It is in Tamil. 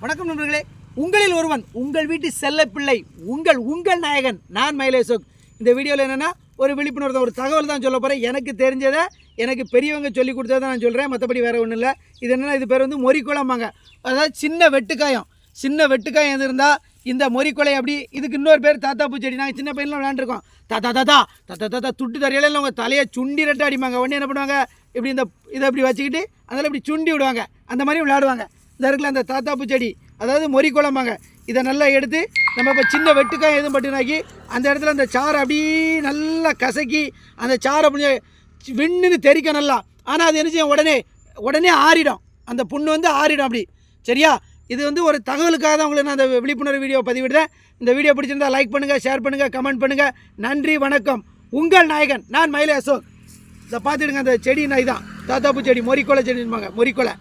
வணக்கம் நண்பர்களே, உங்களில் ஒருவன், உங்கள் வீட்டு செல்ல பிள்ளை, உங்கள் நாயகன், நான் மயிலை அசோக். இந்த வீடியோவில் என்னென்னா ஒரு விழிப்புணர்வு, ஒரு தகவல் தான் சொல்ல போகிறேன். எனக்கு தெரிஞ்சதை, எனக்கு பெரியவங்க சொல்லி கொடுத்ததை நான் சொல்கிறேன். மற்றபடி வேறு ஒன்றும் இல்லை. இது என்னென்னா, இது பேர் வந்து மொறிக்குளம்பாங்க. அதாவது சின்ன வெட்டுக்காயம் எது இருந்தால் இந்த மொறிக்குலை அப்படி, இதுக்கு இன்னொரு பேர் தாத்தா பூச்செடி. நாங்கள் சின்ன பையன்லாம் விளையாண்டுருக்கோம். தாத்தா துட்டு தரையில அவங்க தலையை சுண்டி ரெட்டை அடிப்பாங்க. உடனே என்ன பண்ணுவாங்க, இப்படி இதை இப்படி வச்சுக்கிட்டு அதில் இப்படி சுண்டி விடுவாங்க. அந்த மாதிரி விளையாடுவாங்க. இந்த இடத்துல அந்த தாத்தா பூச்செடி, அதாவது மொறிக்குளம்பாங்க. இதை நல்லா எடுத்து நம்ம இப்போ சின்ன வெட்டுக்காய் எதுவும் பட்டுனாக்கி அந்த இடத்துல அந்த சாரை அப்படியே நல்லா கசக்கி அந்த சாரை அப்படி விண்ணுன்னு தெரிக்க நல்லா. ஆனால் அது என்ன செய்யும், உடனே ஆறிடும். அந்த புண்ணு வந்து ஆறிடும் அப்படி. சரியா? இது வந்து ஒரு தகவலுக்காக தான் உங்களுக்கு நான் அந்த விழிப்புணர்வு வீடியோ பதிவிடுறேன். இந்த வீடியோ பிடிச்சிருந்தால் லைக் பண்ணுங்கள், ஷேர் பண்ணுங்கள், கமெண்ட் பண்ணுங்கள். நன்றி, வணக்கம். உங்கள் நாயகன், நான் மயிலை அசோக். இதை பார்த்துடுங்க. அந்த செடி நான் இதான் தாத்தாப்பூ செடி, மொறிக்கொலை செடின்பாங்க. மொறிக்கொலை.